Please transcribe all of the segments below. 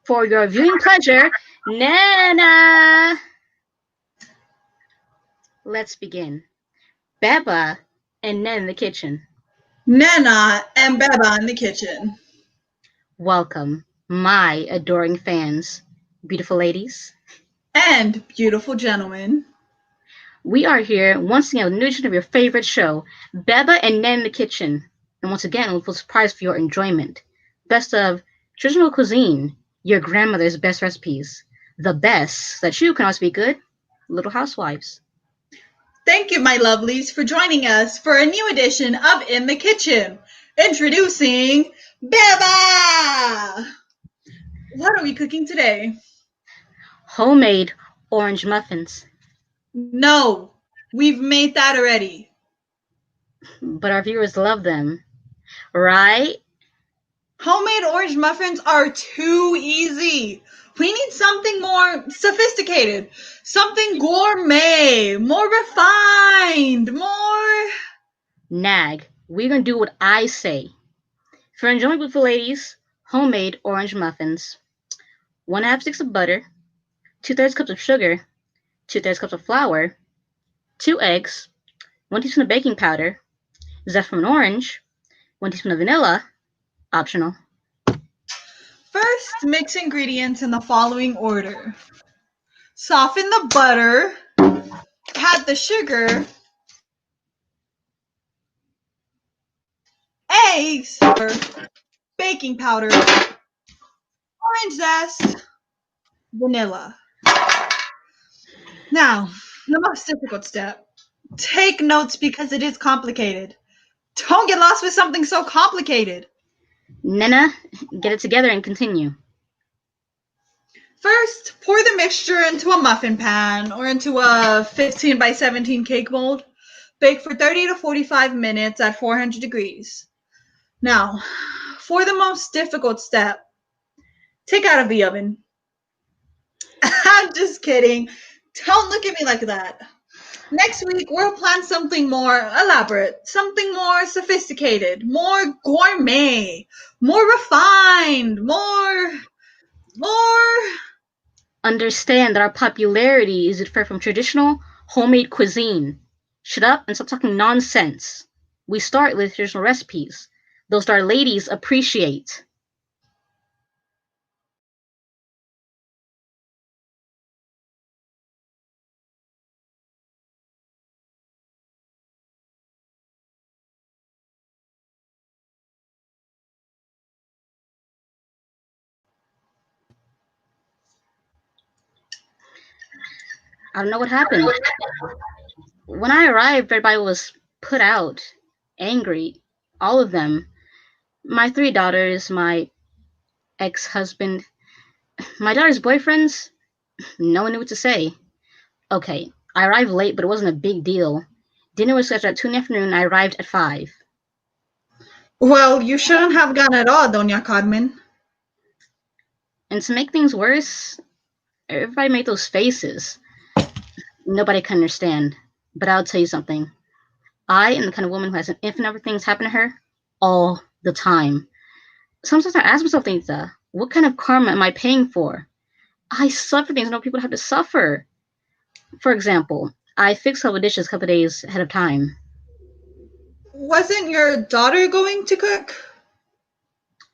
For your viewing pleasure, Nana! Let's begin. Beba and Nan in the kitchen. Nana and Beba in the kitchen. Welcome, my adoring fans, beautiful ladies. And beautiful gentlemen. We are here once again with a new edition of your favorite show, Beba and Nan in the kitchen. And once again, we will surprise for your enjoyment. Best of traditional cuisine, your grandmother's best recipes, the best that you can also be good, little housewives. Thank you, my lovelies, for joining us for a new edition of In the Kitchen. Introducing Beba! What are we cooking today? Homemade orange muffins. No, we've made that already. But our viewers love them, right? Homemade orange muffins are too easy. We need something more sophisticated, something gourmet, more refined, more... Nag, we're gonna do what I say. For enjoying beautiful ladies, homemade orange muffins. 1/2 sticks of butter, 2/3 cups of sugar, 2/3 cups of flour, 2 eggs, 1 teaspoon of baking powder, zest from an orange, 1 teaspoon of vanilla, optional. First, mix ingredients in the following order. Soften the butter, add the sugar, eggs, baking powder, orange zest, vanilla. Now, the most difficult step. Take notes because it is complicated. Don't get lost with something so complicated. Nana, get it together and continue. First, pour the mixture into a muffin pan or into a 15 by 17 cake mold. Bake for 30 to 45 minutes at 400 degrees. Now, for the most difficult step, take out of the oven. I'm just kidding. Don't look at me like that. Next week, we'll plan something more elaborate, something more sophisticated, more gourmet, more refined, more... Understand that our popularity is different from traditional homemade cuisine. Shut up and stop talking nonsense. We start with traditional recipes. Those our ladies appreciate. I don't know what happened. When I arrived, everybody was put out, angry, all of them. My 3 daughters, my ex-husband, my daughter's boyfriends, no one knew what to say. Okay, I arrived late, but it wasn't a big deal. Dinner was scheduled at 2 in the afternoon, and I arrived at 5. Well, you shouldn't have gone at all, Doña Carmen. And to make things worse, everybody made those faces. Nobody can understand. But I'll tell you something. I am the kind of woman who has an infinite number of things happen to her all the time. Sometimes I ask myself things, what kind of karma am I paying for? I suffer things I know people have to suffer. For example, I fixed all the dishes a couple of days ahead of time. Wasn't your daughter going to cook?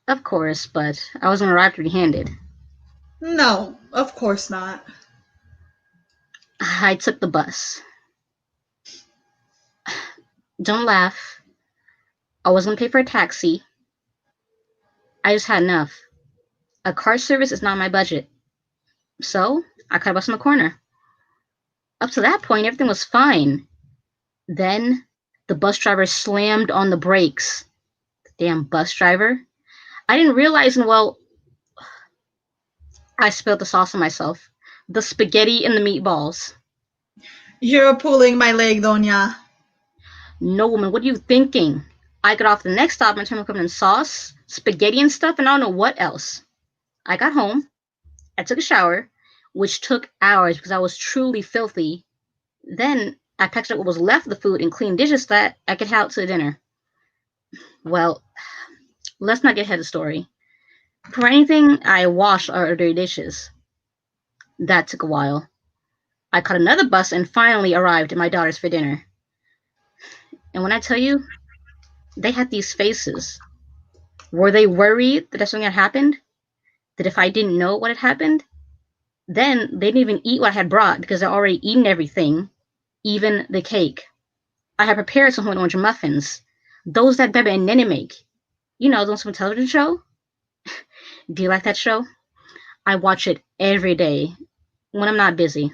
Of course, but I wasn't arrived empty-handed. No, of course not. I took the bus. Don't laugh. I wasn't gonna pay for a taxi. I just had enough. A car service is not my budget. So, I cut a bus in the corner. Up to that point, everything was fine. Then, the bus driver slammed on the brakes. The damn bus driver. I didn't realize, I spilled the sauce on myself. The spaghetti and the meatballs. You're pulling my leg, Doña. No, woman, what are you thinking? I got off the next stop and turned covered in sauce, spaghetti and stuff, and I don't know what else. I got home. I took a shower, which took hours because I was truly filthy. Then I packed up what was left of the food and cleaned dishes so that I could head out to dinner. Well, let's not get ahead of the story. For anything, I wash or dirty dishes. That took a while. I caught another bus and finally arrived at my daughter's for dinner. And when I tell you, they had these faces. Were they worried that something had happened? That if I didn't know what had happened, then they didn't even eat what I had brought because they'd already eaten everything, even the cake. I had prepared some orange muffins, those that Bebe and Nene make. You know, those from a television show. Do you like that show? I watch it every day when I'm not busy.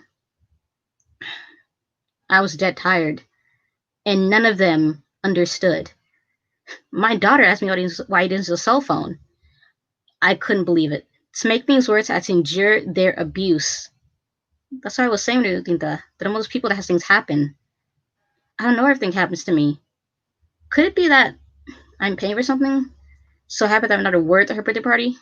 I was dead tired, and none of them understood. My daughter asked me why I didn't use a cell phone. I couldn't believe it. To make things worse, I had to endure their abuse. That's what I was saying to Tinta, that most people that has things happen. I don't know if everything happens to me. Could it be that I'm paying for something? So happy that I'm not a word at her birthday party?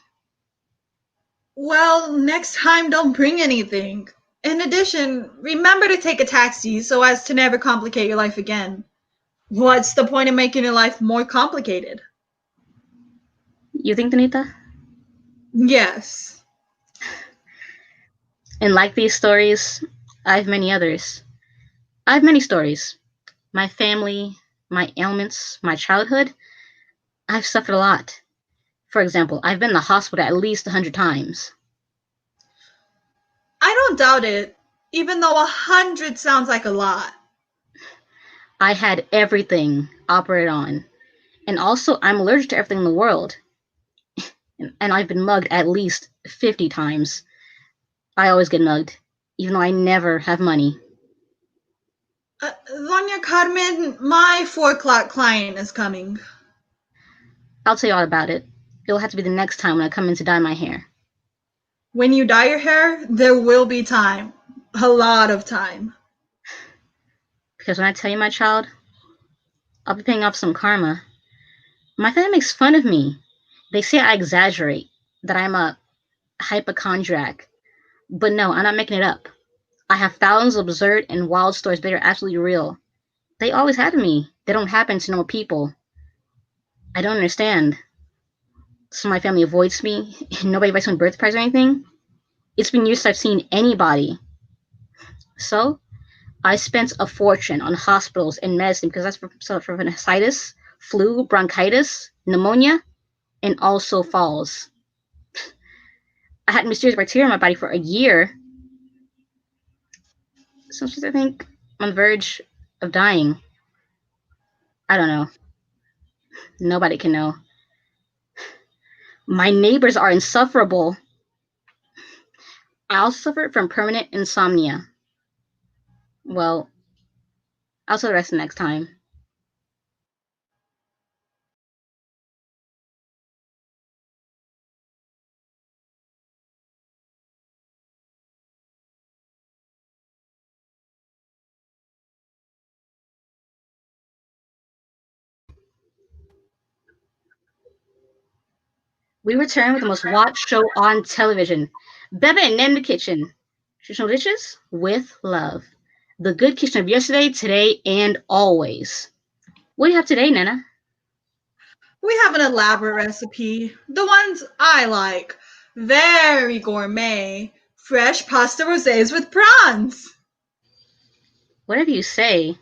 Well, next time don't bring anything. In addition, remember to take a taxi so as to never complicate your life again. What's the point of making your life more complicated? You think, Danita? Yes. And like these stories, I have many others. I have many stories. My family, my ailments, my childhood. I've suffered a lot. For example, I've been in the hospital at least 100 times. I don't doubt it, even though 100 sounds like a lot. I had everything operated on. And also, I'm allergic to everything in the world. And I've been mugged at least 50 times. I always get mugged, even though I never have money. Doña Carmen, my 4 o'clock client is coming. I'll tell you all about it. It'll have to be the next time when I come in to dye my hair. When you dye your hair, there will be time. A lot of time. Because when I tell you, my child, I'll be paying off some karma. My family makes fun of me. They say I exaggerate, that I'm a hypochondriac. But no, I'm not making it up. I have thousands of absurd and wild stories that are absolutely real. They always happen to me. They don't happen to normal people. I don't understand. So my family avoids me. Nobody invites me on birthday parties or anything. It's been years since I've seen anybody. So I spent a fortune on hospitals and medicine because that's for appendicitis, flu, bronchitis, pneumonia, and also falls. I had mysterious bacteria in my body for a year. Sometimes I think I'm on the verge of dying. I don't know. Nobody can know. My neighbors are insufferable. I also suffer from permanent insomnia. Well, I'll tell the rest next time. We return with the most watched show on television. Bebe and Ned in the kitchen. Traditional dishes with love. The good kitchen of yesterday, today, and always. What do you have today, Nana? We have an elaborate recipe. The ones I like. Very gourmet. Fresh pasta rosés with prawns. Whatever you say.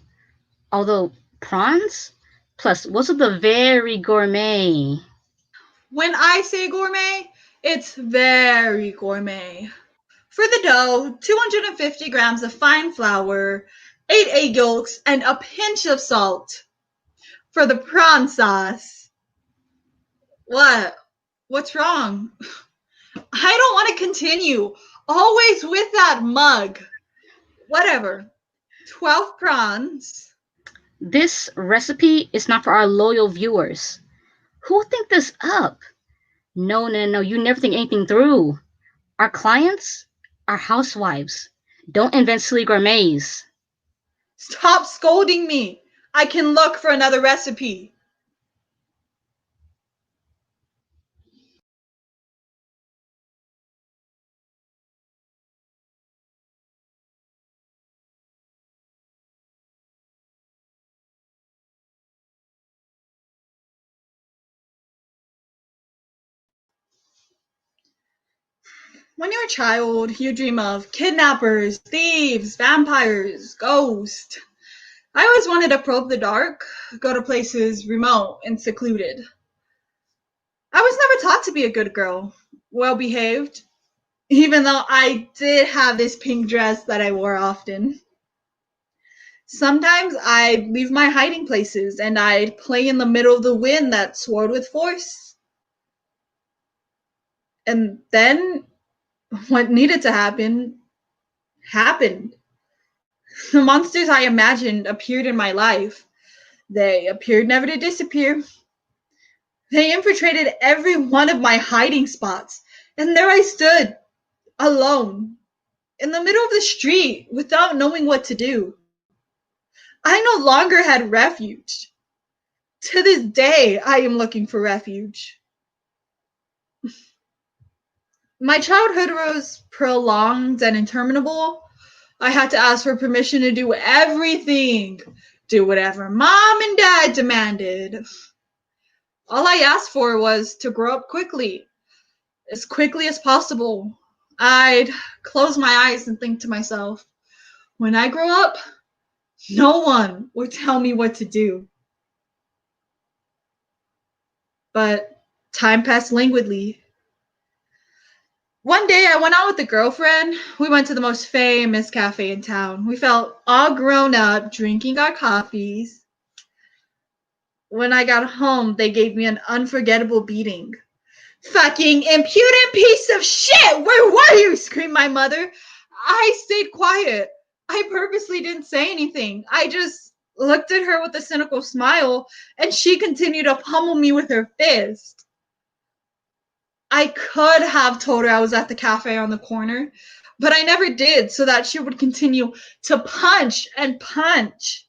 Although, prawns? Plus, what's with the very gourmet? When I say gourmet, it's very gourmet. For the dough, 250 grams of fine flour, 8 egg yolks, and a pinch of salt. For the prawn sauce, what? What's wrong? I don't want to continue. Always with that mug. Whatever. 12 prawns. This recipe is not for our loyal viewers. Who will think this up? No, no, no, you never think anything through. Our clients are housewives. Don't invent silly gourmets. Stop scolding me. I can look for another recipe. When you're a child, you dream of kidnappers, thieves, vampires, ghosts. I always wanted to probe the dark, go to places remote and secluded. I was never taught to be a good girl, well behaved, even though I did have this pink dress that I wore often. Sometimes I'd leave my hiding places and I'd play in the middle of the wind that swirled with force. And then what needed to happen happened. The monsters I imagined appeared in my life. They appeared never to disappear. They infiltrated every one of my hiding spots. And there I stood, alone, in the middle of the street, without knowing what to do. I no longer had refuge. To this day, I am looking for refuge. My childhood was prolonged and interminable. I had to ask for permission to do everything, do whatever mom and dad demanded. All I asked for was to grow up quickly, as quickly as possible. I'd close my eyes and think to myself, when I grow up, no one will tell me what to do. But time passed languidly. One day I went out with a girlfriend. We went to the most famous cafe in town. We felt all grown up, drinking our coffees. When I got home, they gave me an unforgettable beating. Fucking impudent piece of shit! Where were you? Screamed my mother. I stayed quiet. I purposely didn't say anything. I just looked at her with a cynical smile, and she continued to pummel me with her fist. I could have told her I was at the cafe on the corner, but I never did, so that she would continue to punch and punch.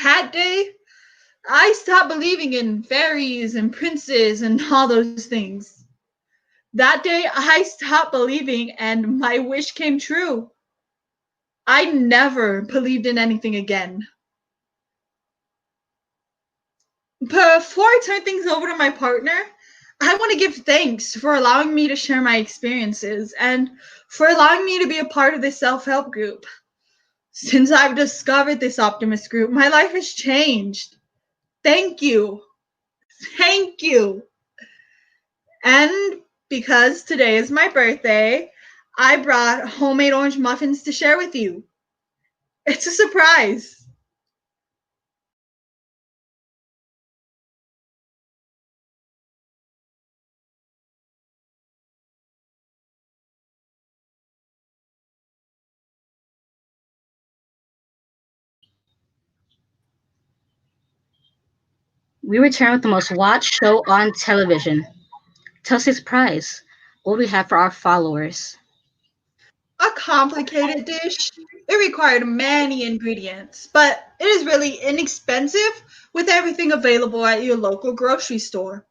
That day, I stopped believing in fairies and princes and all those things. That day, I stopped believing, and my wish came true. I never believed in anything again. Before I turn things over to my partner, I want to give thanks for allowing me to share my experiences and for allowing me to be a part of this self-help group. Since I've discovered this optimist group, my life has changed. Thank you. Thank you. And because today is my birthday, I brought homemade orange muffins to share with you. It's a surprise. We return with the most watched show on television. Tell us a surprise. What we have for our followers. A complicated dish. It required many ingredients, but it is really inexpensive with everything available at your local grocery store.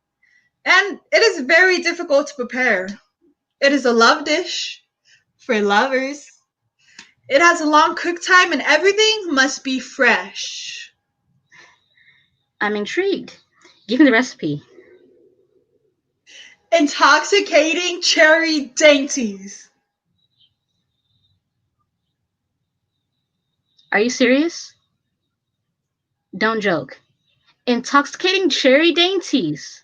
And it is very difficult to prepare. It is a love dish for lovers. It has a long cook time and everything must be fresh. I'm intrigued. Give me the recipe. Intoxicating cherry dainties. Are you serious? Don't joke. Intoxicating cherry dainties.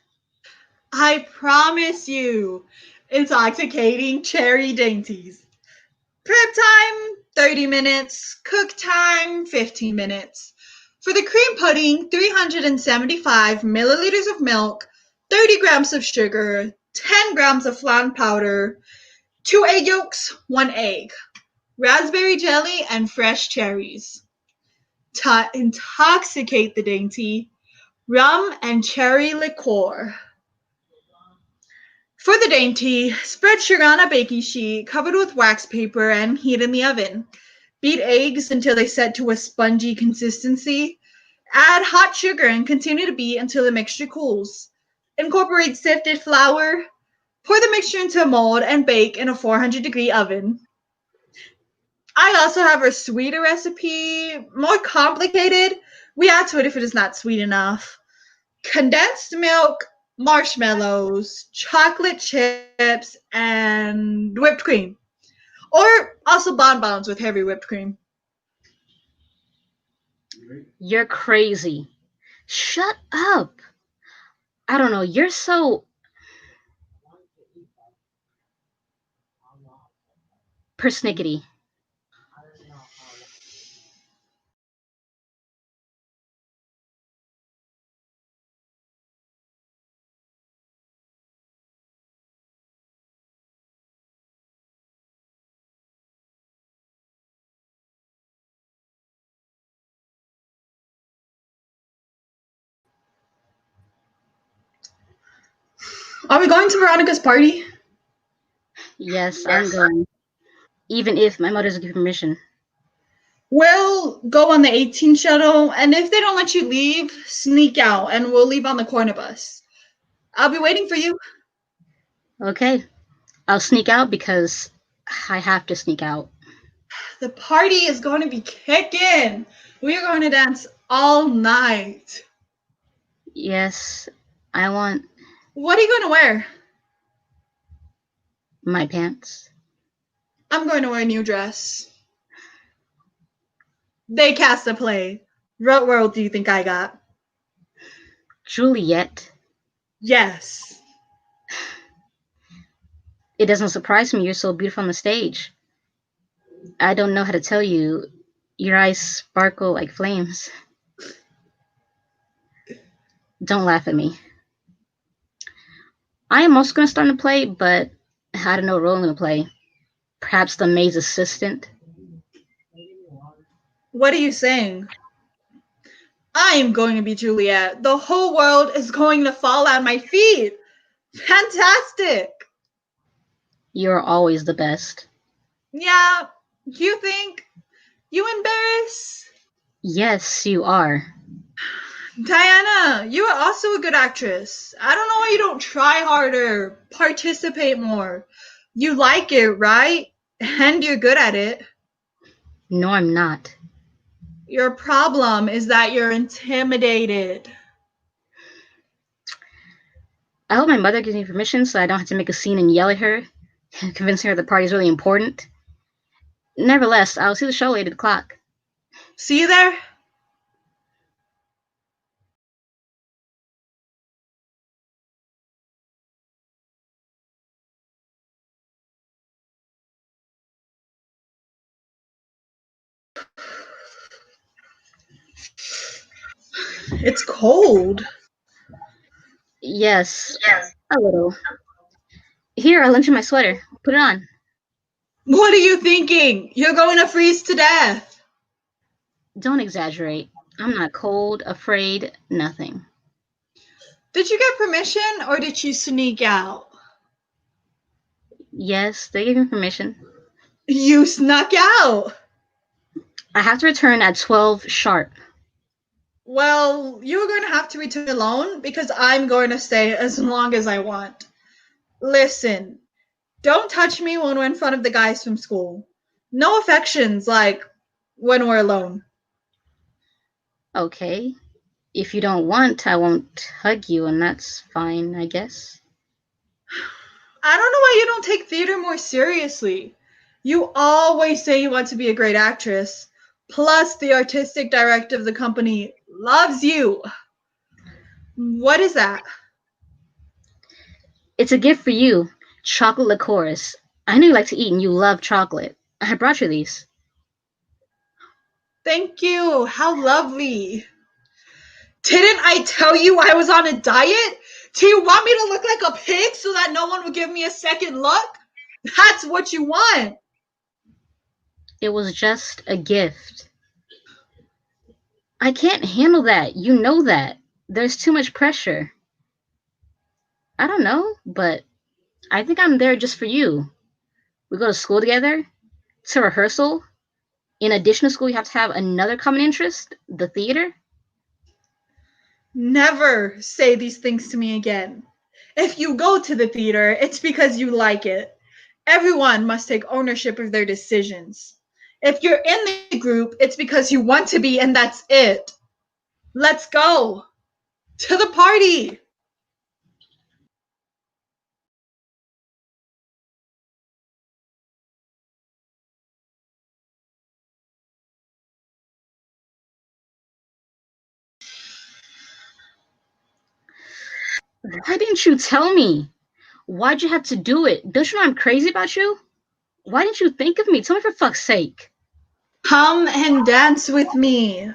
I promise you, intoxicating cherry dainties. Prep time, 30 minutes. Cook time, 15 minutes. For the cream pudding, 375 milliliters of milk, 30 grams of sugar, 10 grams of flan powder, 2 egg yolks, 1 egg, raspberry jelly, and fresh cherries. To intoxicate the dainty, rum and cherry liqueur. For the dainty, spread sugar on a baking sheet covered with wax paper and heat in the oven. Beat eggs until they set to a spongy consistency. Add hot sugar and continue to beat until the mixture cools. Incorporate sifted flour. Pour the mixture into a mold and bake in a 400-degree oven. I also have a sweeter recipe, more complicated. We add to it if it is not sweet enough. Condensed milk, marshmallows, chocolate chips, and whipped cream. Or also bonbons with heavy whipped cream. You're crazy. Shut up. I don't know. You're so persnickety. Are we going to Veronica's party? Yes, I'm going. Even if my mother doesn't give permission. We'll go on the 18 shuttle, and if they don't let you leave, sneak out, and we'll leave on the corner bus. I'll be waiting for you. Okay. I'll sneak out because I have to sneak out. The party is going to be kicking. We are going to dance all night. Yes, I want What are you going to wear? my pants. I'm going to wear a new dress. They cast a play. What role do you think I got? Juliet. Yes. It doesn't surprise me you're so beautiful on the stage. I don't know how to tell you. Your eyes sparkle like flames. Don't laugh at me. I am also going to start a play, but I don't know what role I'm going to play. Perhaps the maid's assistant? What are you saying? I'm going to be Juliet. The whole world is going to fall at my feet. Fantastic. You're always the best. Yeah, you think? You embarrass? Yes, you are. Diana, you are also a good actress. I don't know why you don't try harder, participate more. You like it, right? And you're good at it. No, I'm not. Your problem is that you're intimidated. I hope my mother gives me permission so I don't have to make a scene and yell at her, convincing her the party's really important. Nevertheless, I'll see the show later at the clock. See you there? It's cold. Yes, a little. Here, I'll lend you my sweater. Put it on. What are you thinking? You're going to freeze to death. Don't exaggerate. I'm not cold, afraid, nothing. Did you get permission or did you sneak out? Yes, they gave me permission. You snuck out. I have to return at 12 sharp. Well, you're going to have to return alone because I'm going to stay as long as I want. Listen, don't touch me when we're in front of the guys from school. No affections like when we're alone. Okay. If you don't want, I won't hug you, and that's fine, I guess. I don't know why you don't take theater more seriously. You always say you want to be a great actress. Plus, the artistic director of the company loves you. What is that? It's a gift for you. Chocolate liqueurs. I know you like to eat and you love chocolate. I brought you these. Thank you. How lovely. Didn't I tell you I was on a diet? Do you want me to look like a pig so that no one will give me a second look? That's what you want. It was just a gift. I can't handle that. You know that. There's too much pressure. I don't know, but I think I'm there just for you. We go to school together, to rehearsal. In addition to school, you have to have another common interest, the theater. Never say these things to me again. If you go to the theater, it's because you like it. Everyone must take ownership of their decisions. If you're in the group, it's because you want to be, and that's it. Let's go to the party. Why didn't you tell me? Why'd you have to do it? Don't you know I'm crazy about you? Why didn't you think of me? Tell me for fuck's sake. Come and dance with me.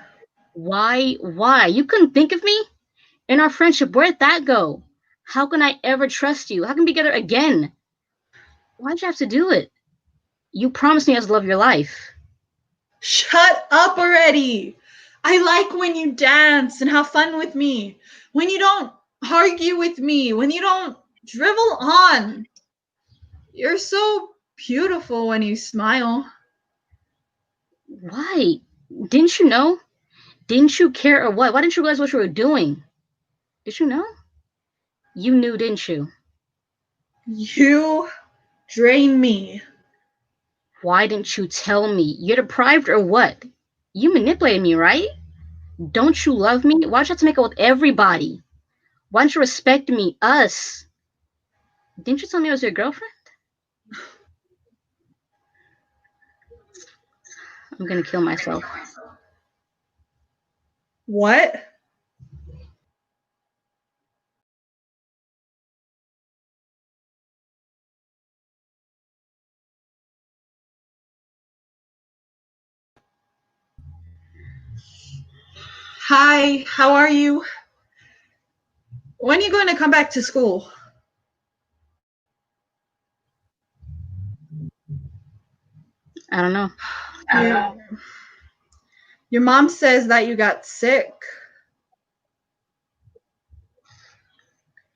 Why? Why? You couldn't think of me? In our friendship, where'd that go? How can I ever trust you? How can we be together again? Why'd you have to do it? You promised me I was the love of your life. Shut up already. I like when you dance and have fun with me. When you don't argue with me. When you don't drivel on. You're so beautiful when you smile. Why? Didn't you know? Didn't you care or what? Why didn't you realize what you were doing? Did you know? You knew, didn't you? You drain me. Why didn't you tell me? You're deprived or what? You manipulated me, right? Don't you love me? Why'd you have to make it with everybody? Why don't you respect me? Us? Didn't you tell me I was your girlfriend? I'm gonna kill myself. What? Hi, how are you? When are you going to come back to school? I don't know. Your mom says that you got sick.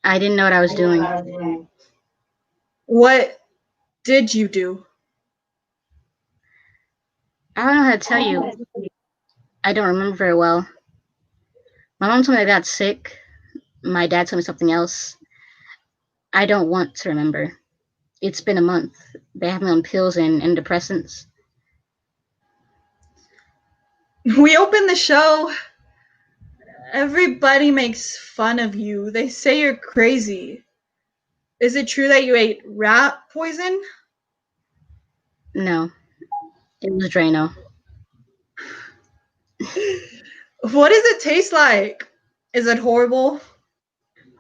I didn't know what I was doing. What did you do? I don't know how to tell you. I don't remember very well. My mom told me I got sick. My dad told me something else. I don't want to remember. It's been a month. They have me on pills and antidepressants. We opened the show. Everybody makes fun of you. They say you're crazy. Is it true that you ate rat poison? No, it was Drano. What does it taste like? Is it horrible?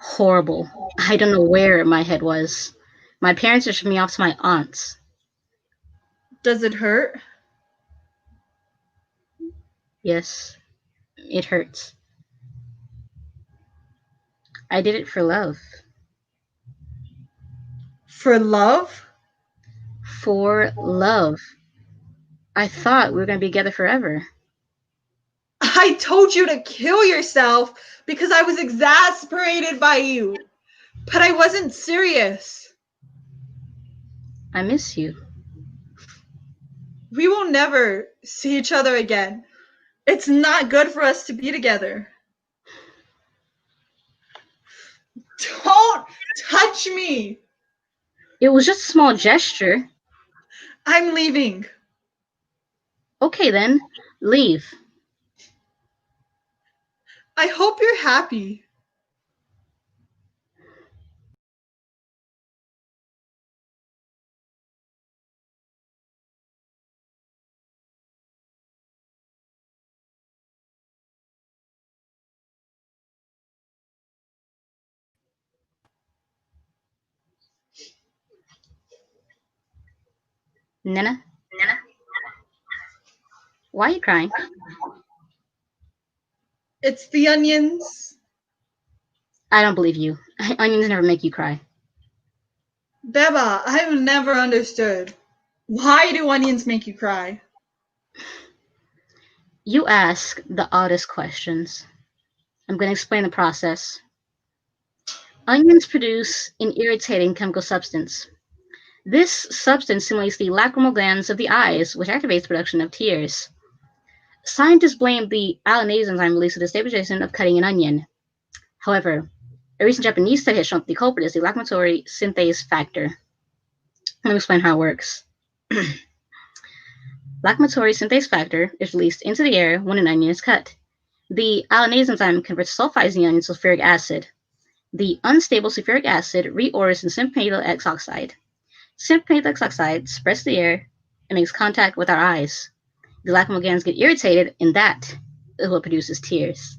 Horrible. I don't know where my head was. My parents just shipped me off to my aunts. Does it hurt? Yes, it hurts. I did it for love. For love? For love. I thought we were going to be together forever. I told you to kill yourself because I was exasperated by you. But I wasn't serious. I miss you. We will never see each other again. It's not good for us to be together. Don't touch me. It was just a small gesture. I'm leaving. Okay then, leave. I hope you're happy. Nana, why are you crying? It's the onions. I don't believe you. Onions never make you cry. Beba, I've never understood. Why do onions make you cry? You ask the oddest questions. I'm going to explain the process. Onions produce an irritating chemical substance. This substance stimulates the lacrimal glands of the eyes, which activates the production of tears. Scientists blame the allanase enzyme released for the stabilization of cutting an onion. However, a recent Japanese study has shown that the culprit is the lacrimatory synthase factor. Let me explain how it works. Lacrimatory synthase factor is released into the air when an onion is cut. The allanase enzyme converts sulfides in the onion to sulfuric acid. The unstable sulfuric acid reorders in sympathetic X oxide. Sympathetic X oxide spreads to the air and makes contact with our eyes. The lacrimal glands get irritated, and that is what produces tears.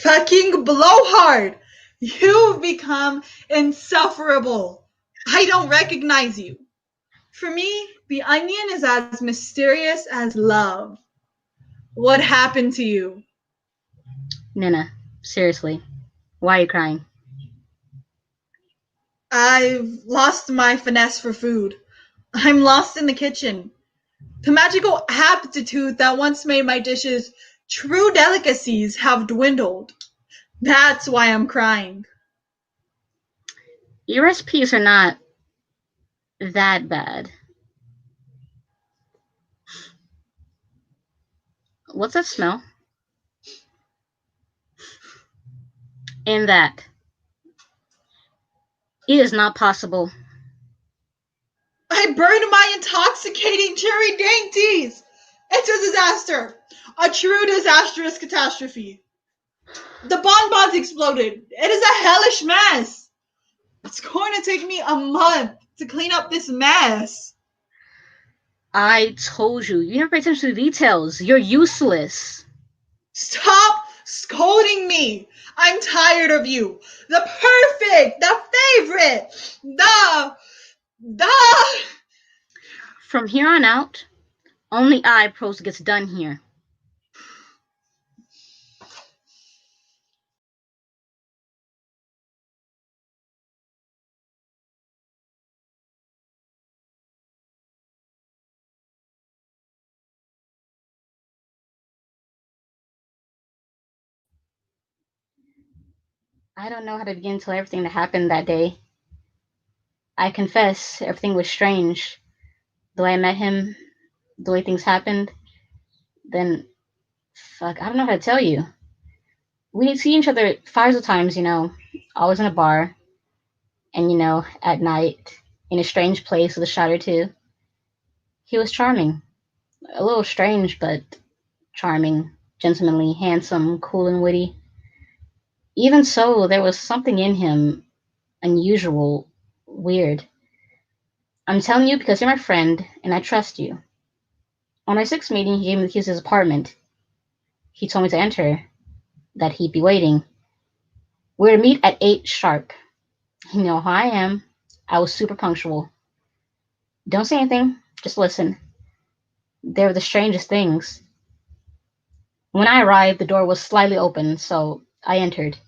fucking blowhard. You've become insufferable. I don't recognize you. For me, the onion is as mysterious as love. What happened to you? Nina, seriously, why are you crying? I've lost my finesse for food. I'm lost in the kitchen. The magical aptitude that once made my dishes true delicacies have dwindled. That's why I'm crying. Your recipes are not that bad. What's that smell? And that. It is not possible. I burned my intoxicating cherry dainties. It's a disaster. A true disastrous catastrophe. The bonbons exploded. It is a hellish mess. It's going to take me a month to clean up this mess. I told you, you never pay attention to the details. You're useless. Stop scolding me. I'm tired of you. The perfect, the favorite, the. From here on out, only I propose gets done here. I don't know how to begin to tell everything that happened that day. I confess, everything was strange. The way I met him, the way things happened, then, fuck, I don't know how to tell you. We see each other thousands of times, always in a bar, and, at night, in a strange place with a shot or two. He was charming. A little strange, but charming, gentlemanly, handsome, cool, and witty. Even so, there was something in him unusual, weird. I'm telling you because you're my friend, and I trust you. On our sixth meeting, he gave me the keys to his apartment. He told me to enter, that he'd be waiting. We're to meet at 8 sharp. You know how I am. I was super punctual. Don't say anything, just listen. They were the strangest things. When I arrived, the door was slightly open, so I entered.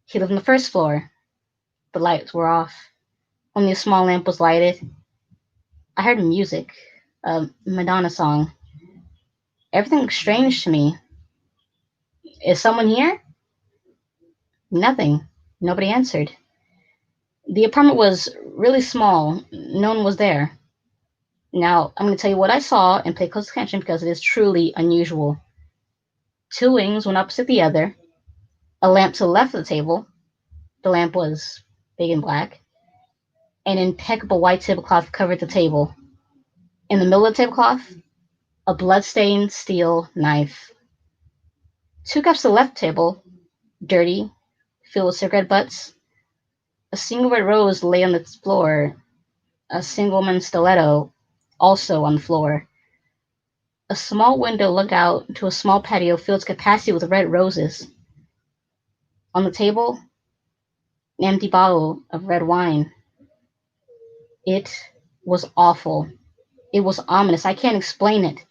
He lived on the first floor. The lights were off. Only a small lamp was lighted. I heard music, a Madonna song. Everything looked strange to me. Is someone here? Nothing. Nobody answered. The apartment was really small. No one was there. Now, I'm going to tell you what I saw and pay close attention because it is truly unusual. 2 wings, one opposite the other. A lamp to the left of the table. The lamp was big and black. An impeccable white tablecloth covered the table. In the middle of the tablecloth, a blood-stained steel knife. 2 cups to the left table, dirty, filled with cigarette butts. A single red rose lay on the floor. A single woman's stiletto also on the floor. A small window looked out to a small patio filled to capacity with red roses. On the table, an empty bottle of red wine. It was awful. It was ominous. I can't explain it.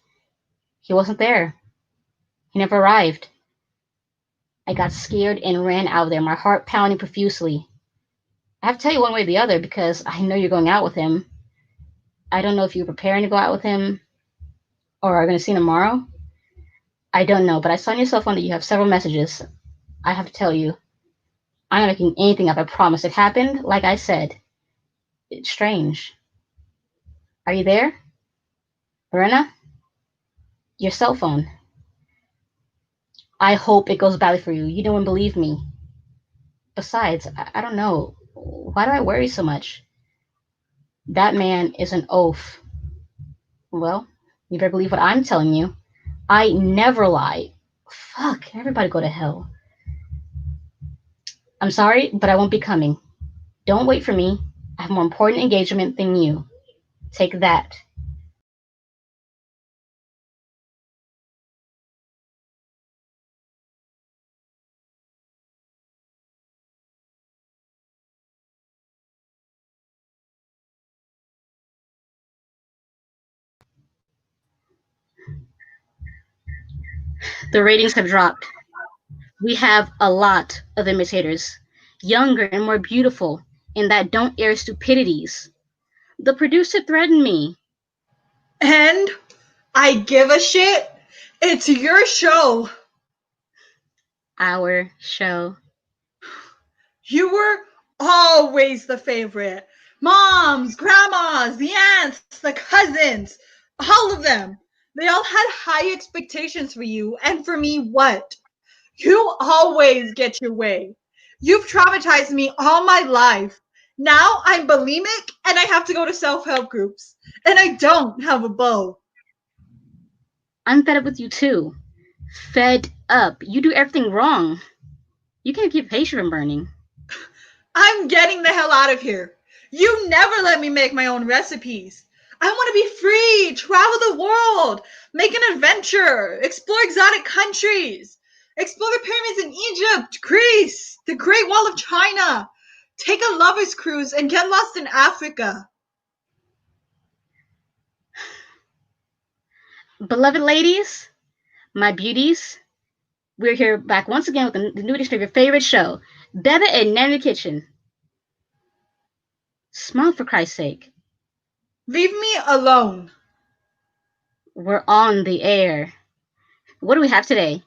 He wasn't there. He never arrived. I got scared and ran out of there, my heart pounding profusely. I have to tell you one way or the other because I know you're going out with him. I don't know if you're preparing to go out with him or are going to see him tomorrow. I don't know, but I saw on your cell phone that you have several messages. I have to tell you, I'm not making anything up, I promise. It happened, like I said. It's strange. Are you there? Verena? Your cell phone. I hope it goes badly for you. You don't believe me. Besides, I don't know. Why do I worry so much? That man is an oaf. Well, you better believe what I'm telling you. I never lie. Fuck, everybody go to hell. I'm sorry, but I won't be coming. Don't wait for me. I have more important engagement than you. Take that. The ratings have dropped. We have a lot of imitators, younger and more beautiful, and that don't air stupidities. The producer threatened me. And I give a shit. It's your show. Our show. You were always the favorite. Moms, grandmas, the aunts, the cousins, all of them. They all had high expectations for you. And for me, what? You always get your way. You've traumatized me all my life. Now I'm bulimic and I have to go to self-help groups. And I don't have a beau. I'm fed up with you too. Fed up. You do everything wrong. You can't keep patience from burning. I'm getting the hell out of here. You never let me make my own recipes. I want to be free, travel the world, make an adventure, explore exotic countries, explore the pyramids in Egypt, Greece, the Great Wall of China, take a lover's cruise, and get lost in Africa. Beloved ladies, my beauties, we're here back once again with the new edition of your favorite show, Beba and Nanny Kitchen. Smile for Christ's sake. Leave me alone. We're on the air. What do we have today?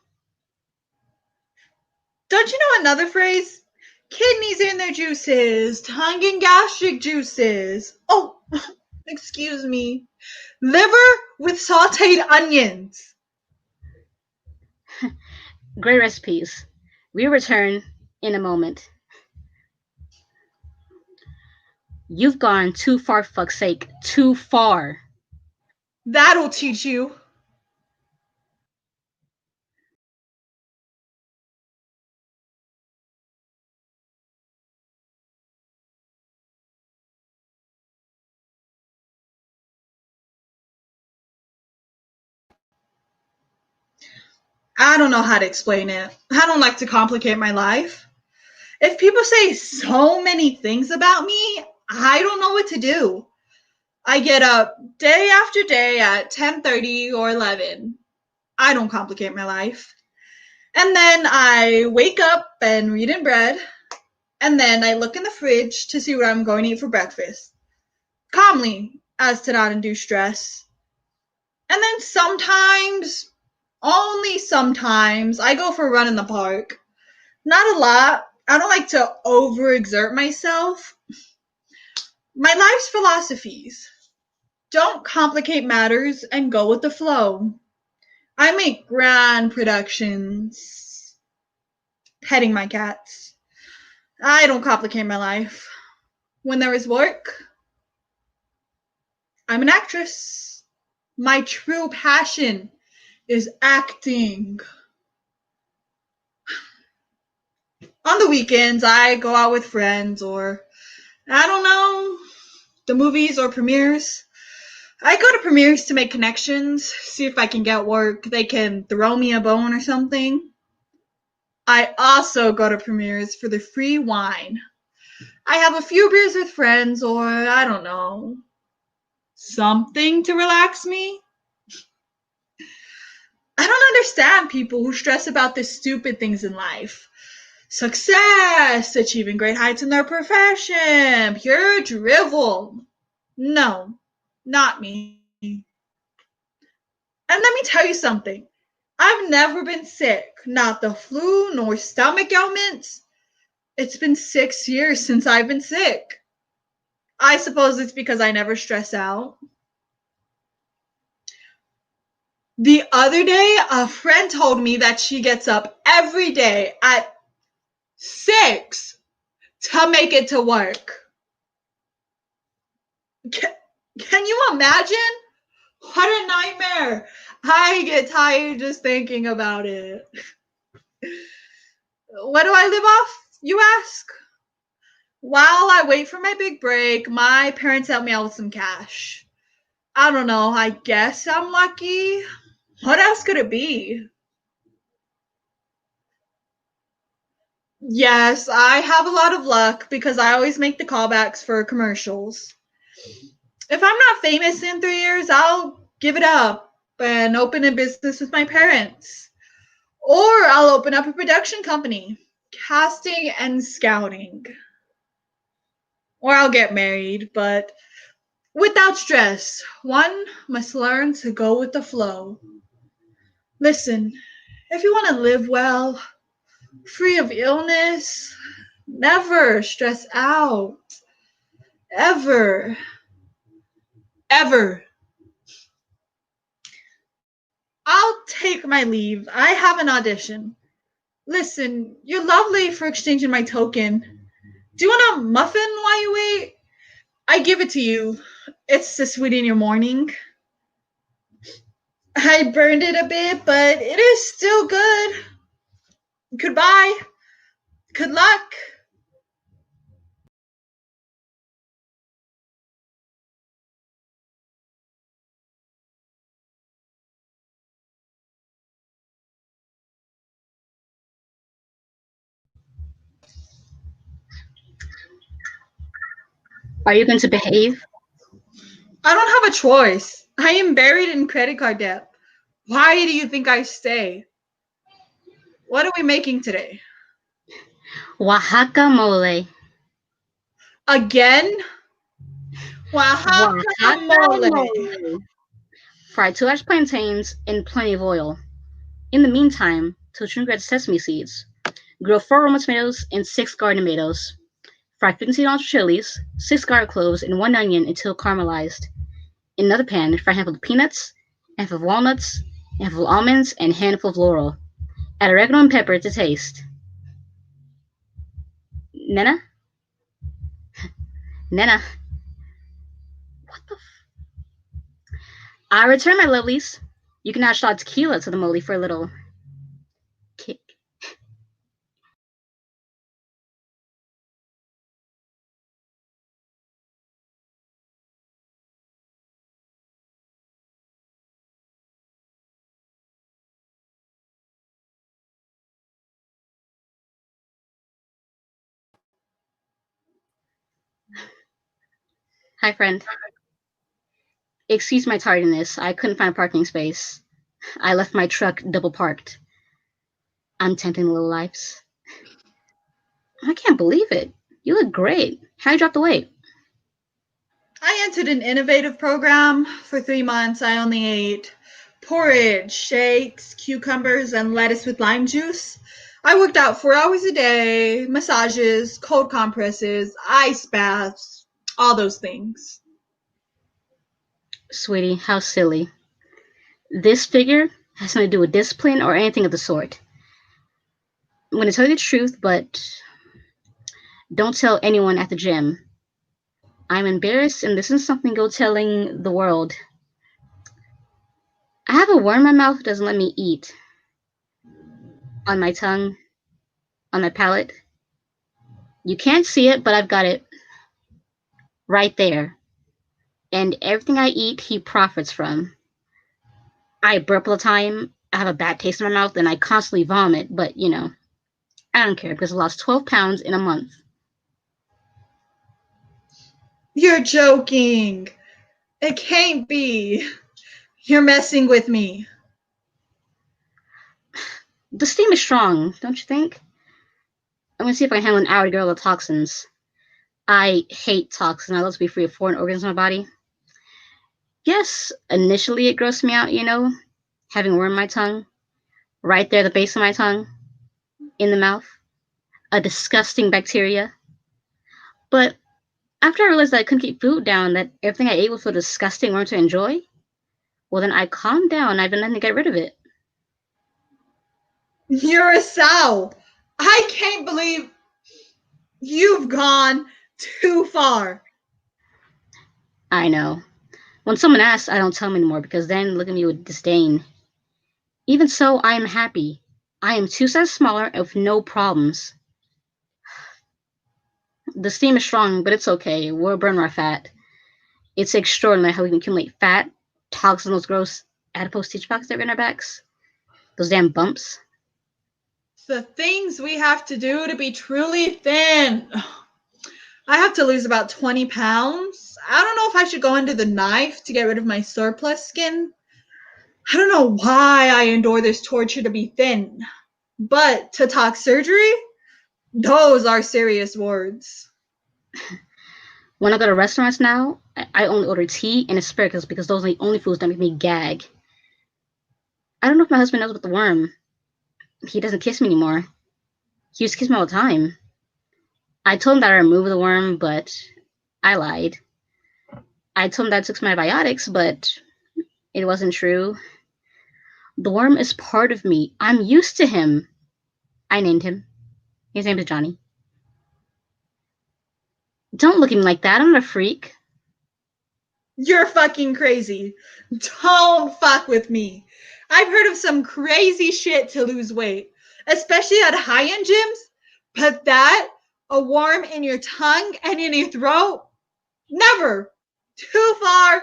Don't you know another phrase? Kidneys in their juices, tongue and gastric juices. Oh, excuse me. Liver with sauteed onions. Great recipes. We return in a moment. You've gone too far, for fuck's sake. Too far. That'll teach you. I don't know how to explain it. I don't like to complicate my life. If people say so many things about me, I don't know what to do. I get up day after day at 10:30 or 11. I don't complicate my life. And then I wake up and read in bread. And then I look in the fridge to see what I'm going to eat for breakfast. Calmly, as to not induce stress. And then sometimes, only sometimes, I go for a run in the park. Not a lot. I don't like to overexert myself. My life's philosophies. Don't complicate matters and go with the flow. I make grand productions. Petting my cats. I don't complicate my life. When there is work, I'm an actress. My true passion is acting. On the weekends, I go out with friends or, I don't know, the movies or premieres. I go to premieres to make connections, see if I can get work. They can throw me a bone or something. I also go to premieres for the free wine. I have a few beers with friends or, I don't know, something to relax me. I don't understand people who stress about the stupid things in life. Success, achieving great heights in their profession, pure drivel. No, not me. And let me tell you something. I've never been sick, not the flu nor stomach ailments. It's been 6 years since I've been sick. I suppose it's because I never stress out. The other day, a friend told me that she gets up every day at 6 to make it to work. Can you imagine? What a nightmare. I get tired just thinking about it. What do I live off, you ask? While I wait for my big break, my parents help me out with some cash. I don't know, I guess I'm lucky. What else could it be? Yes, I have a lot of luck because I always make the callbacks for commercials. If I'm not famous in 3 years, I'll give it up and open a business with my parents. Or I'll open up a production company, casting and scouting. Or I'll get married, but without stress. One must learn to go with the flow. Listen, if you want to live well, free of illness, never stress out. Ever. Ever. I'll take my leave. I have an audition. Listen, you're lovely for exchanging my token. Do you want a muffin while you wait? I give it to you. It's the sweet in your morning. I burned it a bit, but it is still good. Goodbye. Good luck. Are you going to behave? I don't have a choice. I am buried in credit card debt. Why do you think I stay? What are we making today? Oaxaca mole. Again? Oaxaca Guacamole. mole. Fry 2 large plantains in plenty of oil. In the meantime, toast shredded sesame seeds. Grill 4 Roma tomatoes and 6 garden tomatoes. Fry 15 ounce chilies, 6 garlic cloves, and 1 onion until caramelized. In another pan, fry a handful of peanuts, a handful of walnuts, a handful of almonds, and a handful of laurel. Add oregano and pepper to taste. Nena? Nena? What the I return, my lovelies. You can add shot tequila to the mole for a little kick. Hi, friend. Excuse my tardiness. I couldn't find a parking space. I left my truck double parked. I'm tempting the little lives. I can't believe it. You look great. How you drop the weight? I entered an innovative program. For 3 months, I only ate porridge, shakes, cucumbers, and lettuce with lime juice. I worked out 4 hours a day, massages, cold compresses, ice baths, all those things. Sweetie, how silly. This figure has nothing to do with discipline or anything of the sort. I'm going to tell you the truth, but don't tell anyone at the gym. I'm embarrassed, and this isn't something go telling the world. I have a worm in my mouth that doesn't let me eat. On my tongue, on my palate. You can't see it, but I've got it right there. And everything I eat, he profits from. I burp all the time. I have a bad taste in my mouth, and I constantly vomit, but I don't care because I lost 12 pounds in a month. You're joking. It can't be. You're messing with me. The steam is strong, don't you think? I'm gonna see if I can handle an hour to get all the toxins. I hate toxins. I love to be free of foreign organs in my body. Yes, initially it grossed me out, having a worm in my tongue, right there at the base of my tongue, in the mouth, a disgusting bacteria. But after I realized that I couldn't keep food down, that everything I ate was so disgusting, worm to enjoy, well then I calmed down and I've been letting to get rid of it. You're a sow. I can't believe you've gone too far. I know. When someone asks, I don't tell them anymore because then look at me with disdain. Even so, I am happy. I am 2 sizes smaller and with no problems. The steam is strong, but it's okay. We'll burn our fat. It's extraordinary how we can accumulate fat, toxins, those gross adipose tissue pockets that are in our backs. Those damn bumps. The things we have to do to be truly thin. I have to lose about 20 pounds. I don't know if I should go under the knife to get rid of my surplus skin. I don't know why I endure this torture to be thin, but to talk surgery, those are serious words. When I go to restaurants now, I only order tea and asparagus because those are the only foods that make me gag. I don't know if my husband knows about the worm. He doesn't kiss me anymore. He used to kiss me all the time. I told him that I removed the worm, but I lied. I told him that I took some antibiotics, but it wasn't true. The worm is part of me. I'm used to him. I named him. His name is Johnny. Don't look at me like that. I'm not a freak. You're fucking crazy. Don't fuck with me. I've heard of some crazy shit to lose weight, especially at high-end gyms, but that, a worm in your tongue and in your throat, never. Too far,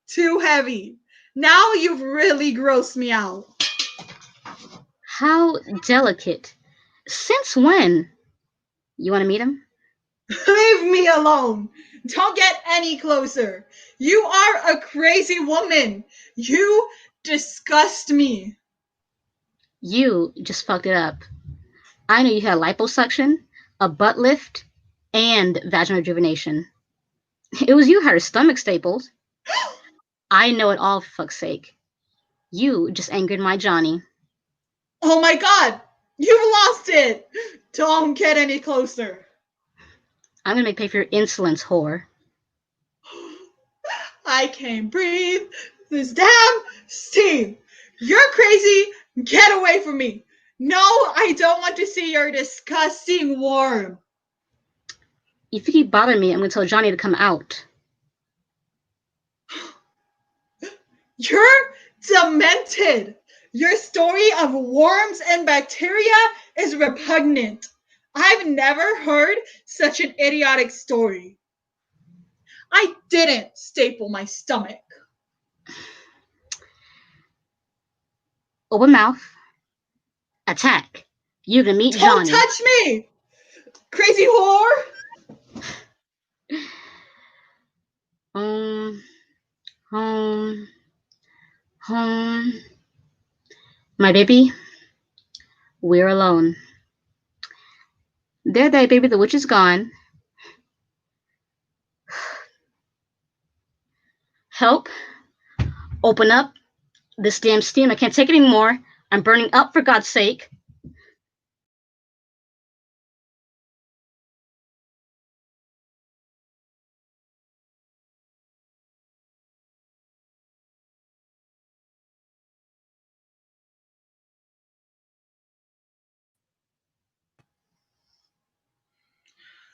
too heavy. Now you've really grossed me out. How delicate. Since when? You want to meet him? Leave me alone. Don't get any closer. You are a crazy woman. You disgust me. You just fucked it up. I knew you had liposuction, a butt lift, and vaginal rejuvenation. It was you who had her stomach stapled. I know it all, for fuck's sake. You just angered my Johnny. Oh my god, you've lost it. Don't get any closer. I'm gonna make pay for your insolence, whore. I can't breathe this damn steam. You're crazy. Get away from me. No, I don't want to see your disgusting worm. If you keep bothering me, I'm gonna tell Johnny to come out. You're demented. Your story of worms and bacteria is repugnant. I've never heard such an idiotic story. I didn't staple my stomach. Open mouth. Attack. You're gonna meet Don't Johnny. touch me, crazy whore. Home, home, home. My baby, we're alone. There, there, baby, the witch is gone. Help. Open up. This damn steam, I can't take it anymore. I'm burning up, for God's sake.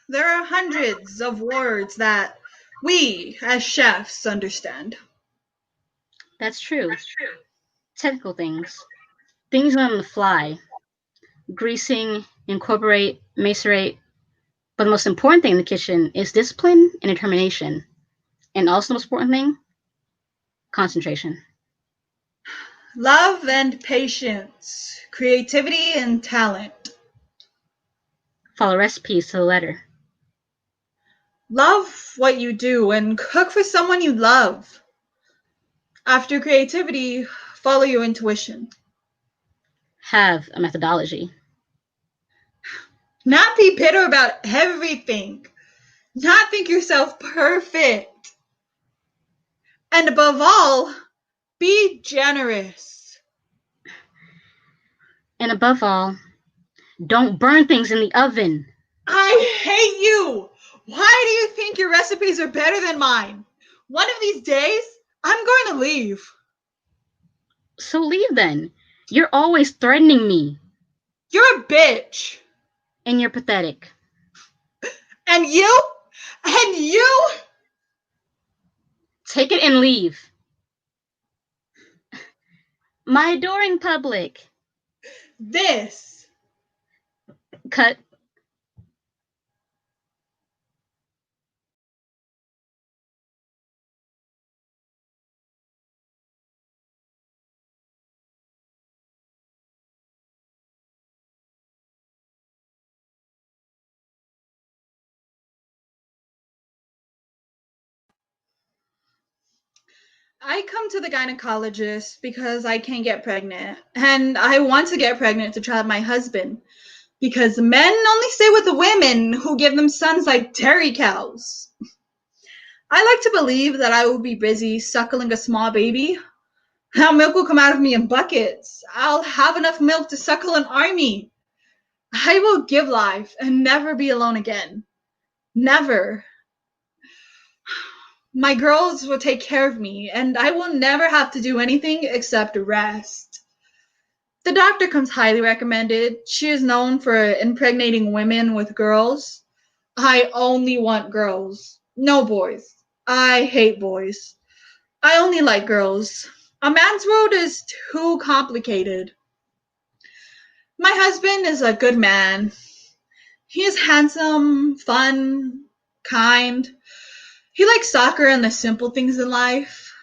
There are hundreds of words that we, as chefs, understand. That's true. Technical things. Things on the fly. Greasing, incorporate, macerate. But the most important thing in the kitchen is discipline and determination. And also the most important thing, concentration. Love and patience, creativity and talent. Follow recipes to the letter. Love what you do and cook for someone you love. After creativity, follow your intuition. Have a methodology. Not be bitter about everything. Not think yourself perfect. And above all, be generous. And above all, don't burn things in the oven. I hate you. Why do you think your recipes are better than mine? One of these days, I'm going to leave. So leave then. You're always threatening me. You're a bitch. And you're pathetic. And you? And you? Take it and leave. My adoring public. This. Cut. I come to the gynecologist because I can't get pregnant, and I want to get pregnant to try my husband, because men only stay with the women who give them sons like dairy cows. I like to believe that I will be busy suckling a small baby. Now milk will come out of me in buckets. I'll have enough milk to suckle an army. I will give life and never be alone again. Never. My girls will take care of me, and I will never have to do anything except rest. The doctor comes highly recommended. She is known for impregnating women with girls. I only want girls. No boys. I hate boys. I only like girls. A man's world is too complicated. My husband is a good man. He is handsome, fun, kind. He likes soccer and the simple things in life.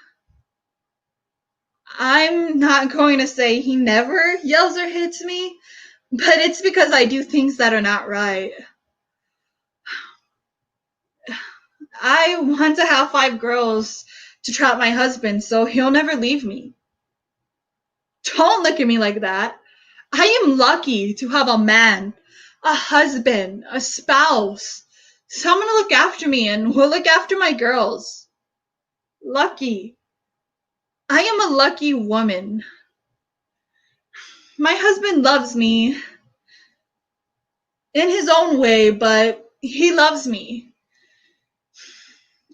I'm not going to say he never yells or hits me, but it's because I do things that are not right. I want to have 5 girls to trap my husband so he'll never leave me. Don't look at me like that. I am lucky to have a man, a husband, a spouse, someone to look after me and will look after my girls. Lucky. I am a lucky woman. My husband loves me in his own way, but he loves me.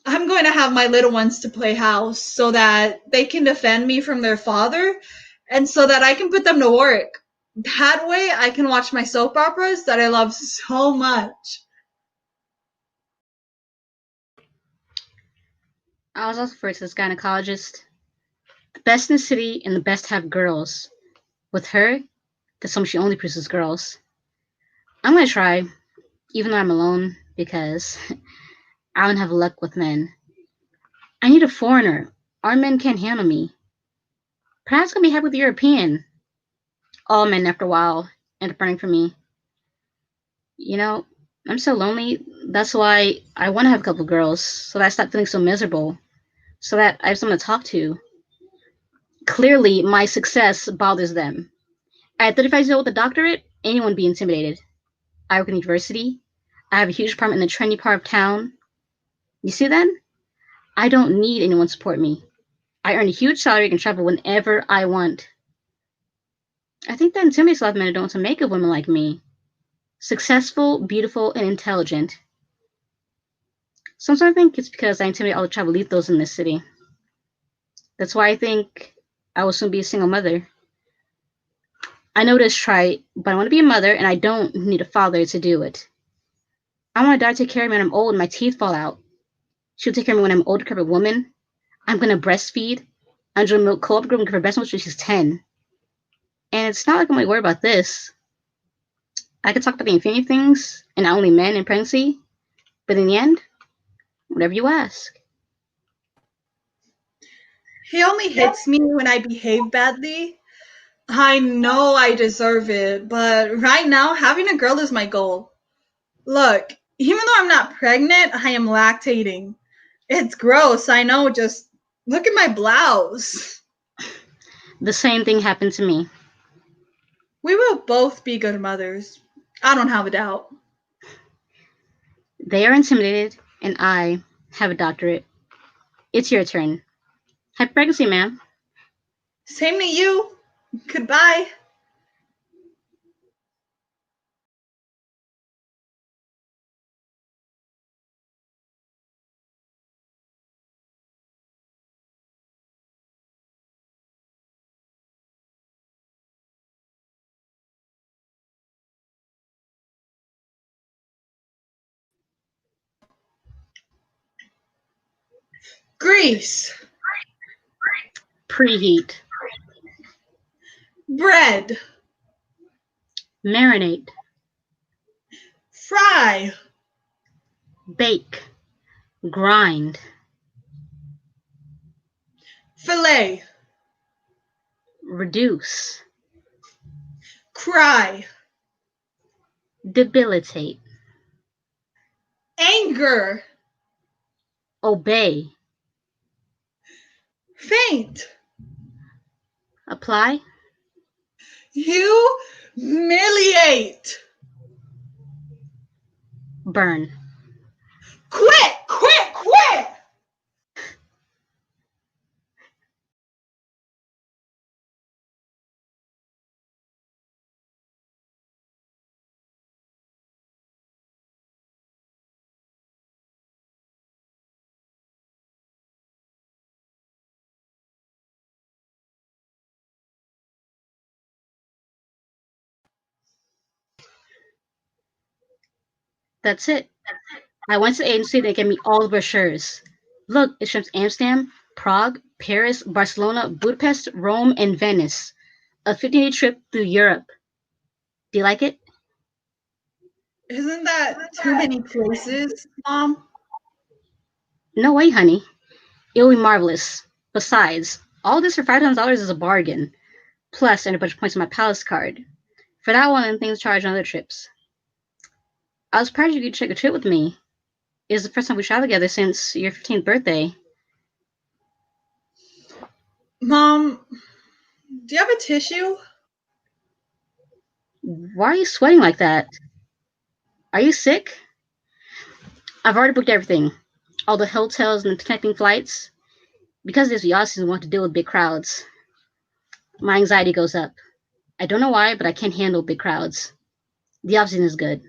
I'm going to have my little ones to play house so that they can defend me from their father and so that I can put them to work. That way I can watch my soap operas that I love so much. I was also referred to this gynecologist. The best in the city and the best to have girls. With her, because some she only produces girls. I'm gonna try, even though I'm alone, because I don't have luck with men. I need a foreigner. Our men can't handle me. Perhaps I'll be happy with a European. All men, after a while, end up running from me. You know, I'm so lonely. That's why I want to have a couple girls, so that I stop feeling so miserable, so that I have someone to talk to. Clearly, my success bothers them. At 35 years old with a doctorate, anyone would be intimidated. I work in university. I have a huge apartment in the trendy part of town. You see then? I don't need anyone to support me. I earn a huge salary and can travel whenever I want. I think that intimidates a lot of men who don't want to make of women like me. Successful, beautiful, and intelligent. Sometimes I think it's because I intimidate all the travellitos in this city. That's why I think I will soon be a single mother. I know this trite, but I want to be a mother and I don't need a father to do it. I want a daughter to take care of me when I'm old and my teeth fall out. She'll take care of me when I'm an old, decrepit woman. I'm going to breastfeed. I'm going to milk co-op girl and give her breast milk when she's 10. And it's not like I'm worried about this. I could talk about the infinity things and not only men and pregnancy, but in the end, whatever you ask. He only hits me when I behave badly. I know I deserve it, but right now, having a girl is my goal. Look, even though I'm not pregnant, I am lactating. It's gross, I know, just look at my blouse. The same thing happened to me. We will both be good mothers. I don't have a doubt. They are intimidated, and I have a doctorate. It's your turn. Happy pregnancy, ma'am. Same to you. Goodbye. Grease. Preheat. Bread. Marinate. Fry. Bake. Grind. Fillet. Reduce. Cry. Debilitate. Anger. Obey. Faint. Apply. Humiliate. Burn. Quit! Quit! Quit! That's it. I went to the agency. They gave me all the brochures. Look, it shows Amsterdam, Prague, Paris, Barcelona, Budapest, Rome, and Venice. A 15-day trip through Europe. Do you like it? Isn't that too many places, Mom? No way, honey. It will be marvelous. Besides, all this for $500 is a bargain. Plus, and a bunch of points on my Palace card. For that one, and things charged on other trips. I was surprised you could take a trip with me. It was the first time we traveled together since your 15th birthday. Mom, do you have a tissue? Why are you sweating like that? Are you sick? I've already booked everything. All the hotels and the connecting flights. Because this yacht season, we want to deal with big crowds. My anxiety goes up. I don't know why, but I can't handle big crowds. The off season is good.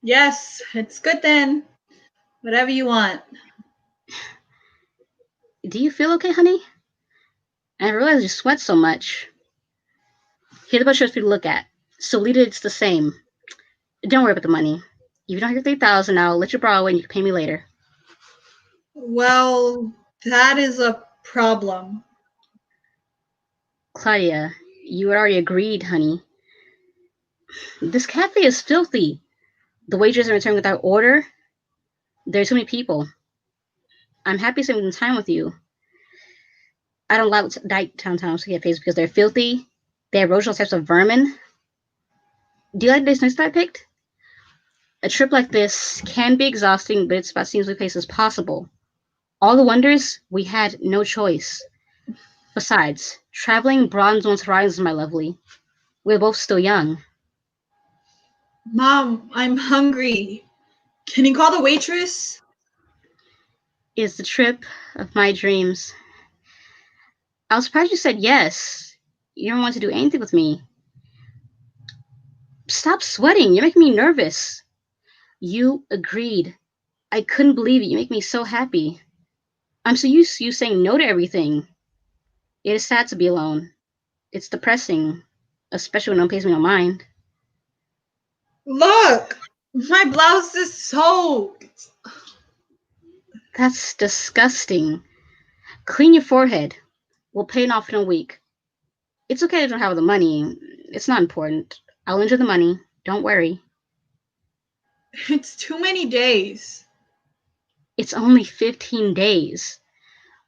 Yes, it's good then. Whatever you want. Do you feel okay, honey? I realize you sweat so much. Here's a bunch of for you to look at. So Lita, it's the same. Don't worry about the money. If you don't have your 3,000, I'll let you borrow it and you can pay me later. Well, that is a problem. Claudia, you had already agreed, honey. This cafe is filthy. The waitress are returning without order. There are too many people. I'm happy spending time with you. I don't like downtown cafes because they're filthy. They have roach all types of vermin. Do you like this next that I picked? A trip like this can be exhausting, but it's about seeing as many places as possible. All the wonders, we had no choice. Besides, traveling broadens one's horizons, my lovely. We're both still young. Mom, I'm hungry. Can you call the waitress? It's the trip of my dreams. I was surprised you said yes. You don't want to do anything with me. Stop sweating. You're making me nervous. You agreed. I couldn't believe it. You make me so happy. I'm so used to you saying no to everything. It is sad to be alone. It's depressing, especially when no one pays me no mind. Look, my blouse is soaked. That's disgusting. Clean your forehead. We'll pay it off in a week. It's okay I don't have the money. It's not important. I'll lend you the money. Don't worry. It's too many days. It's only 15 days.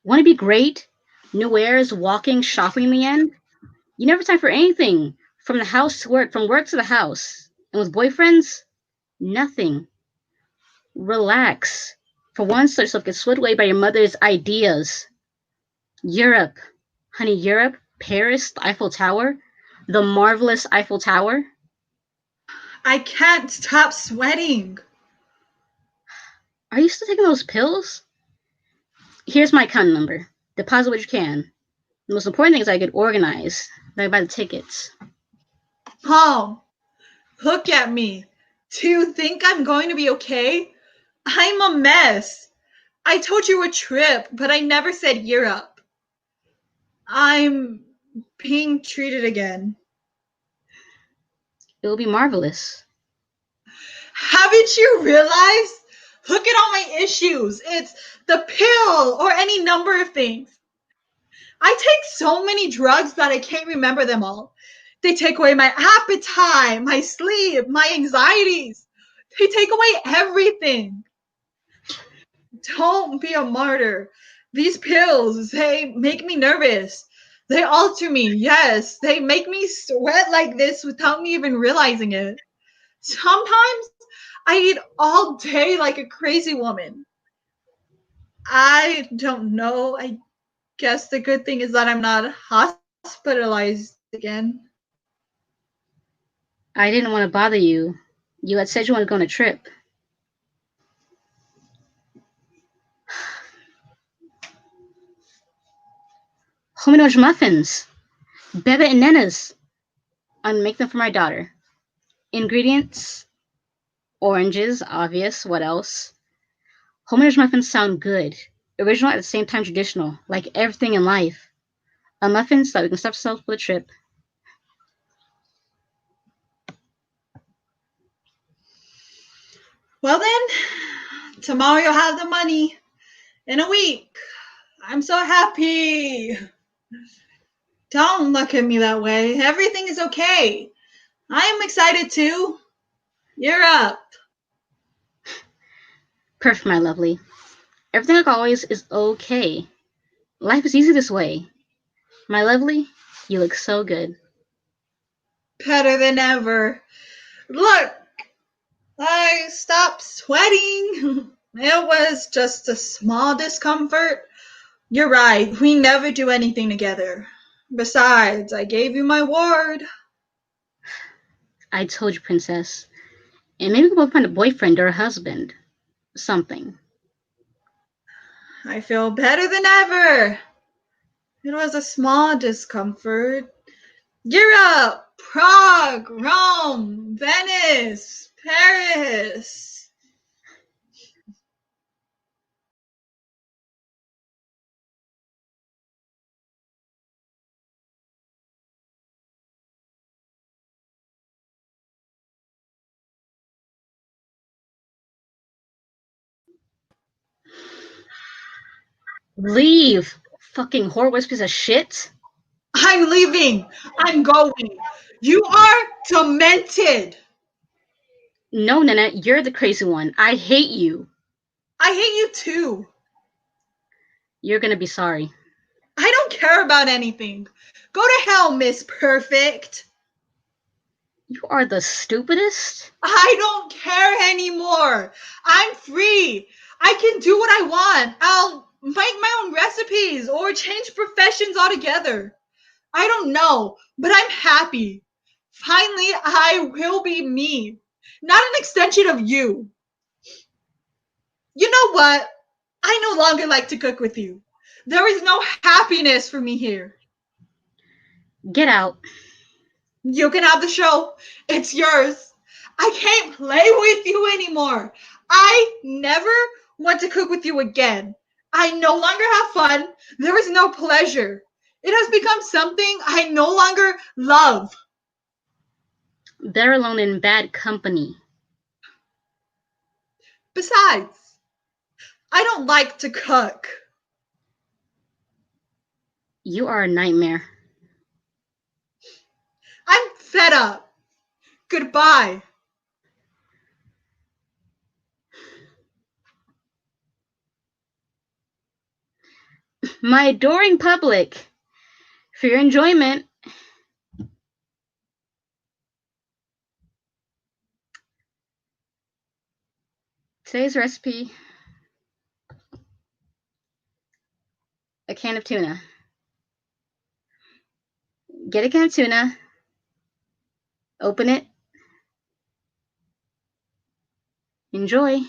Want to be great? New airs, walking, shopping in the end? You never have time for anything. From the house to work, from work to the house. And with boyfriends? Nothing. Relax. For once, let yourself get swept away by your mother's ideas. Europe. Honey, Europe, Paris, the Eiffel Tower, the marvelous Eiffel Tower. I can't stop sweating. Are you still taking those pills? Here's my account number. Deposit what you can. The most important thing is I get organized. Then I buy the tickets. Mom, look at me. Do you think I'm going to be okay? I'm a mess. I told you a trip, but I never said Europe. I'm being treated again. It will be marvelous. Haven't you realized? Look at all my issues. It's the pill or any number of things. I take so many drugs that I can't remember them all. They take away my appetite, my sleep, my anxieties. They take away everything. Don't be a martyr. These pills, they make me nervous. They alter me. Yes, they make me sweat like this without me even realizing it. Sometimes I eat all day like a crazy woman. I don't know. I Guess the good thing is that I'm not hospitalized again. I didn't want to bother you. You had said you wanted to go on a trip. Hominoge muffins. Bebe and Nena's. I'm gonna make them for my daughter. Ingredients: oranges, obvious. What else? Hominoge muffins sound good. Original at the same time traditional, like everything in life. A muffin so that we can stuff ourselves for the trip. Well then, tomorrow you'll have the money. In a week. I'm so happy. Don't look at me that way. Everything is okay. I am excited too. You're up. Perfect, my lovely. Everything like always is okay. Life is easy this way. My lovely, you look so good. Better than ever. Look, I stopped sweating. It was just a small discomfort. You're right, we never do anything together. Besides, I gave you my word. I told you, princess. And maybe we can both find a boyfriend or a husband. Something. I feel better than ever. It was a small discomfort. Europe, Prague, Rome, Venice, Paris. Leave! Fucking whore piece of shit. I'm leaving. I'm going. You are demented. No, Nana, you're the crazy one. I hate you. I hate you too. You're gonna be sorry. I don't care about anything. Go to hell, Miss Perfect. You are the stupidest. I don't care anymore. I'm free. I can do what I want. I'll make my own recipes or change professions altogether. I don't know, but I'm happy. Finally, I will be me, not an extension of you. You know what? I no longer like to cook with you. There is no happiness for me here. Get out. You can have the show. It's yours. I can't play with you anymore. I never want to cook with you again. I no longer have fun. There is no pleasure. It has become something I no longer love. Better alone in bad company. Besides, I don't like to cook. You are a nightmare. I'm fed up. Goodbye. My adoring public, for your enjoyment, today's recipe: a can of tuna. Get a can of tuna, open it, enjoy.